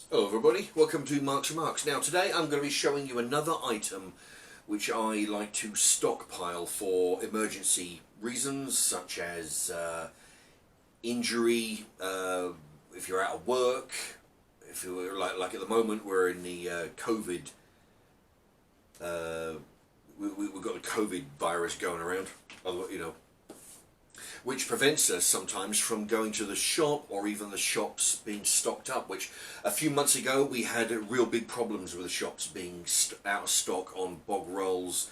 Hello everybody, welcome to Mark's Remarks. Now today I'm going to be showing you another item which I like to stockpile for emergency reasons such as injury, if you're out of work, if you're like at the moment we're in the COVID, we've got the COVID virus going around, you know, which prevents us sometimes from going to the shop or even the shops being stocked up, which a few months ago we had real big problems with the shops being out of stock on bog rolls,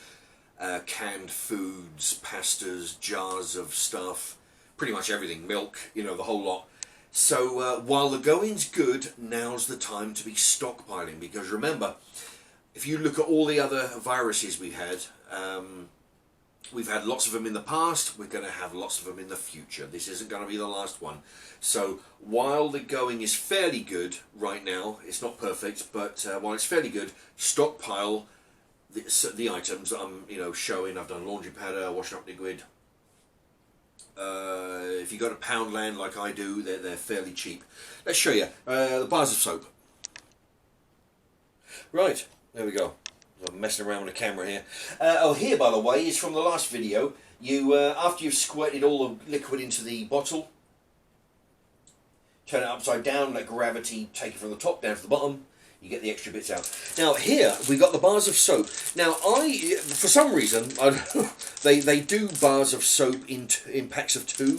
canned foods, pastas, jars of stuff, pretty much everything, milk, you know, the whole lot. So while the going's good, now's the time to be stockpiling, because remember, if you look at all the other viruses we've had lots of them in the past, we're going to have lots of them in the future. This isn't going to be the last one. So while the going is fairly good right now, it's not perfect, but while it's fairly good, stockpile the items that I'm showing. I've done laundry powder, washing up liquid. If you go to Poundland like I do, they're fairly cheap. Let's show you the bars of soap. Right, there we go. I'm messing around with the camera here. Here, by the way, is from the last video. You after you've squirted all the liquid into the bottle, turn it upside down, let gravity take it from the top down to the bottom. You get the extra bits out. Now here we got the bars of soap. Now for some reason, they do bars of soap in packs of 2,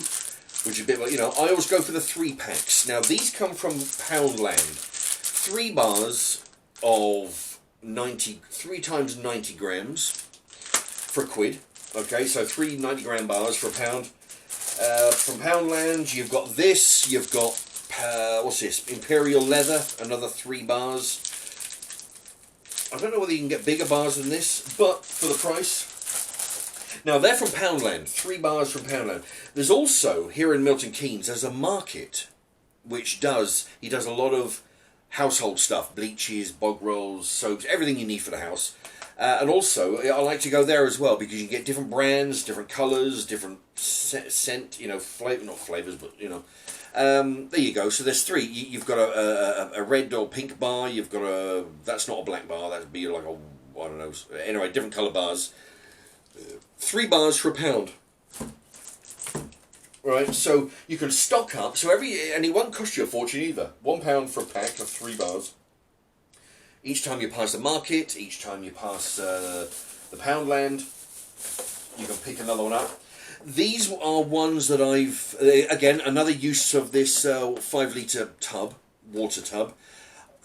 which is a bit like, I always go for the 3 packs. Now these come from Poundland. 3 bars of 3 times 90 grams for £1. Okay, so 3 90-gram bars for £1. From Poundland, you've got this. You've got what's this? Imperial leather, another 3 bars. I don't know whether you can get bigger bars than this, but for the price. Now they're from Poundland. 3 bars from Poundland. There's also here in Milton Keynes. There's a market which he does a lot of household stuff, bleaches, bog rolls, soaps, everything you need for the house. And also, I like to go there as well, because you can get different brands, different colours, different scent, flavour, not flavours, but, there you go. So there's 3. You've got a red or pink bar, you've got that's not a black bar, that'd be like I don't know, anyway, different colour bars. 3 bars for £1. Right, so you can stock up, and it won't cost you a fortune either. £1 for a pack of 3 bars. Each time you pass the market, each time you pass the Poundland, you can pick another one up. These are ones that again, another use of this 5-litre tub, water tub.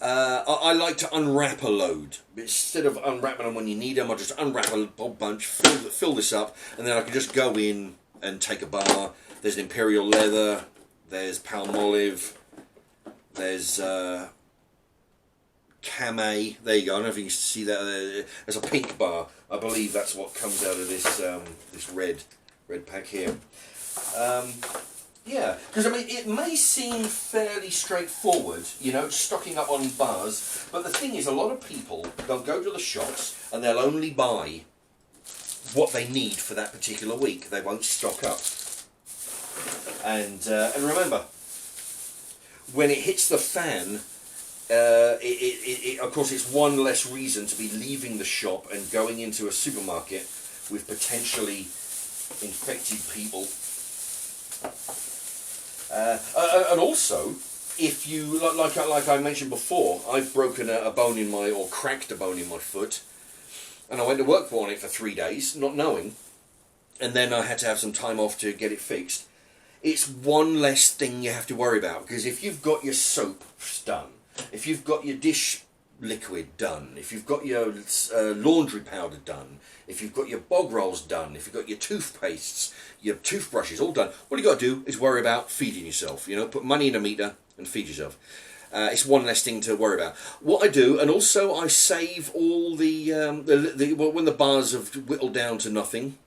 I like to unwrap a load. Instead of unwrapping them when you need them, I just unwrap a whole bunch, fill this up, and then I can just go in and take a bar. There's Imperial leather, there's Palmolive, there's Camay. There you go. I don't know if you can see that. There's a pink bar. I believe that's what comes out of this this red pack here. Yeah, because it may seem fairly straightforward, stocking up on bars. But the thing is, a lot of people, they'll go to the shops and they'll only buy what they need for that particular week. They won't stock up. And remember, when it hits the fan, of course it's one less reason to be leaving the shop and going into a supermarket with potentially infected people. And also, if you, like I mentioned before, I've broken a bone in or cracked a bone in my foot, and I went to work on it for 3 days, not knowing, and then I had to have some time off to get it fixed. It's one less thing you have to worry about, because if you've got your soap done, if you've got your dish liquid done, if you've got your laundry powder done, if you've got your bog rolls done, if you've got your toothpastes, your toothbrushes all done, all you got to do is worry about feeding yourself. Put money in a meter and feed yourself. It's one less thing to worry about. What I do, and also I save all when the bars have whittled down to nothing,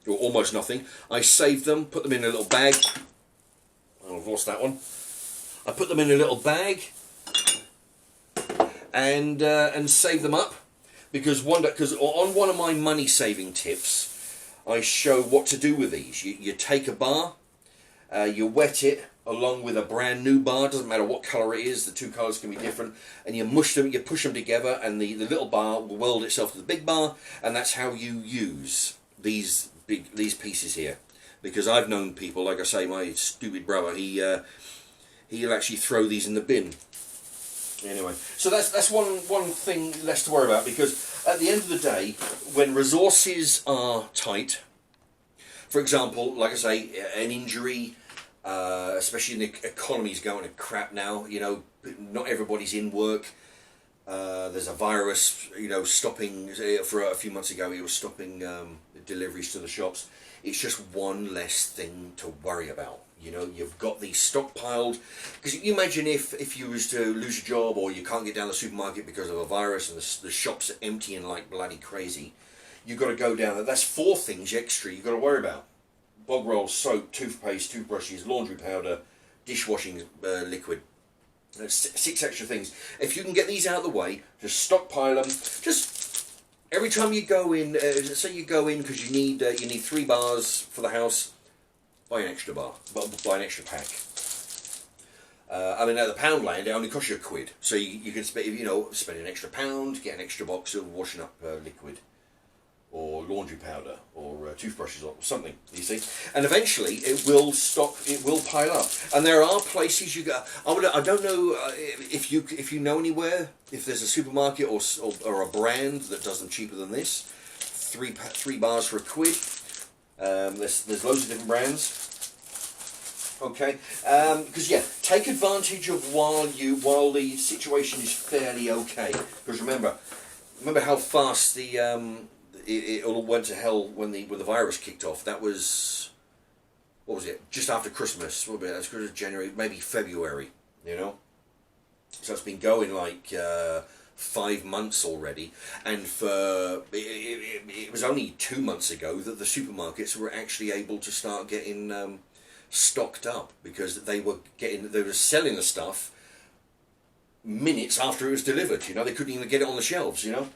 or almost nothing, I save them, put them in a little bag. Oh, I've lost that one. I put them in a little bag and save them up, because on one of my money saving tips, I show what to do with these. You take a bar, you wet it, along with a brand new bar, doesn't matter what colour it is, the two colours can be different, and you mush them, you push them together, and the little bar will weld itself to the big bar, and that's how you use these pieces here. Because I've known people, like I say, my stupid brother, he'll actually throw these in the bin. Anyway, so that's one thing less to worry about, because at the end of the day, when resources are tight, for example, like I say, an injury, especially in the economy's going to crap now, you know, not everybody's in work. There's a virus, you know, stopping, for a few months ago, it was stopping deliveries to the shops. It's just one less thing to worry about. You know, you've got these stockpiled, because you imagine if you was to lose your job, or you can't get down the supermarket because of a virus, and the shops are emptying like bloody crazy, you've got to go down there. That's 4 things extra you've got to worry about: bog rolls, soap, toothpaste, toothbrushes, laundry powder, dishwashing liquid. That's 6 extra things. If you can get these out of the way, just stockpile them. Just every time you go in, say you go in because you need 3 bars for the house, buy an extra bar, buy an extra pack. I mean, at the Poundland, it only costs you £1, so you can spend, you know, spend an extra £1, get an extra box of washing up liquid, or laundry powder, or toothbrushes, or something. You see, and eventually it will stop. It will pile up. And there are places you go. I don't know if you know anywhere, if there's a supermarket or a brand that does them cheaper than this. 3 bars for £1. There's loads of different brands. Okay, because yeah, take advantage of while the situation is fairly okay. Because remember how fast it all went to hell when the virus kicked off. That was, what was it? Just after Christmas. What was it? That's January, maybe February. You know, so it's been going like 5 months already, and it was only 2 months ago that the supermarkets were actually able to start getting stocked up, because they were selling the stuff minutes after it was delivered. You know, they couldn't even get it on the shelves. You know.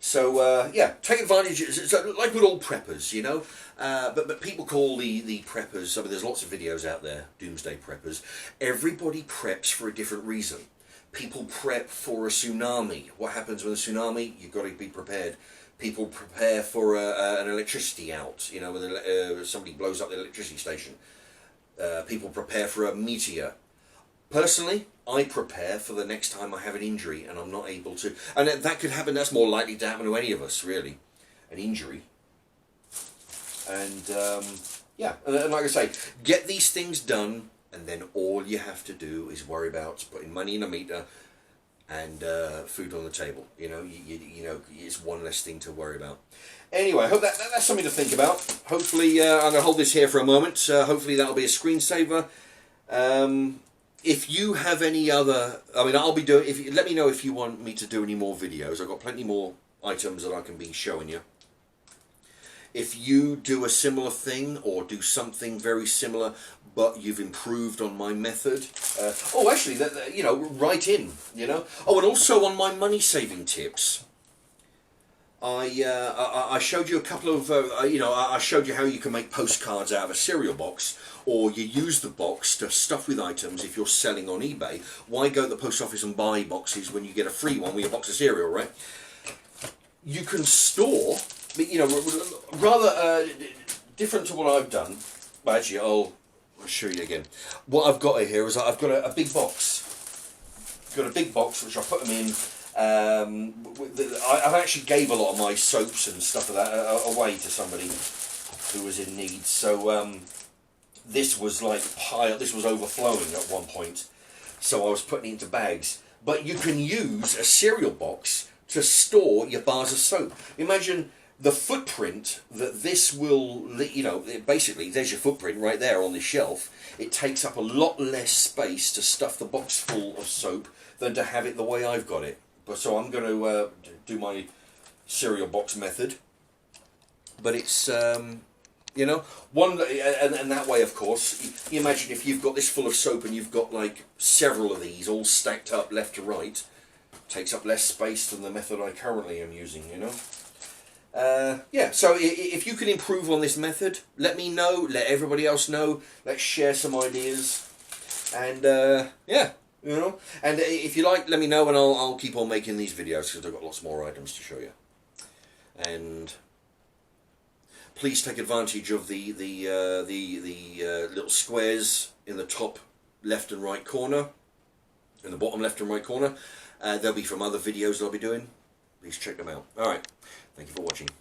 So yeah, take advantage. It's like good old preppers, you know. But people call the preppers. I mean, there's lots of videos out there, doomsday preppers. Everybody preps for a different reason. People prep for a tsunami. What happens with a tsunami? You've got to be prepared. People prepare for an electricity out. You know, when somebody blows up the electricity station. People prepare for a meteor. Personally, I prepare for the next time I have an injury and I'm not able to. And that could happen. That's more likely to happen to any of us, really. An injury. And yeah, and like I say, get these things done, and then all you have to do is worry about putting money in a meter and food on the table. You know, you know, it's one less thing to worry about. Anyway, I hope that's something to think about. Hopefully, I'm going to hold this here for a moment. Hopefully that'll be a screensaver. If you have any other, I mean, I'll be doing. Let me know if you want me to do any more videos. I've got plenty more items that I can be showing you. If you do a similar thing or do something very similar, but you've improved on my method, actually, you know, write in. You know. Oh, and also on my money saving tips. I showed you a couple of, you know, I showed you how you can make postcards out of a cereal box, or you use the box to stuff with items if you're selling on eBay. Why go to the post office and buy boxes when you get a free one with a box of cereal, right? You can store, you know, rather different to what I've done. But actually, I'll show you again. What I've got here is I've got a big box. Got a big box which I put them in. I've actually gave a lot of my soaps and stuff like that away to somebody who was in need. So this was like this was overflowing at one point. So I was putting it into bags. But you can use a cereal box to store your bars of soap. Imagine the footprint that this will, you know, basically there's your footprint right there on this shelf. It takes up a lot less space to stuff the box full of soap than to have it the way I've got it. But so I'm going to do my cereal box method. But it's, you know, and that way, of course, you imagine if you've got this full of soap and you've got like several of these all stacked up left to right, takes up less space than the method I currently am using, you know. yeah, so if you can improve on this method, let me know, let everybody else know, let's share some ideas, and yeah, you know, and if you like, let me know, and I'll keep on making these videos, because I've got lots more items to show you. And please take advantage of the little squares in the top left and right corner, in the bottom left and right corner. They'll be from other videos that I'll be doing. Please check them out. Alright, thank you for watching.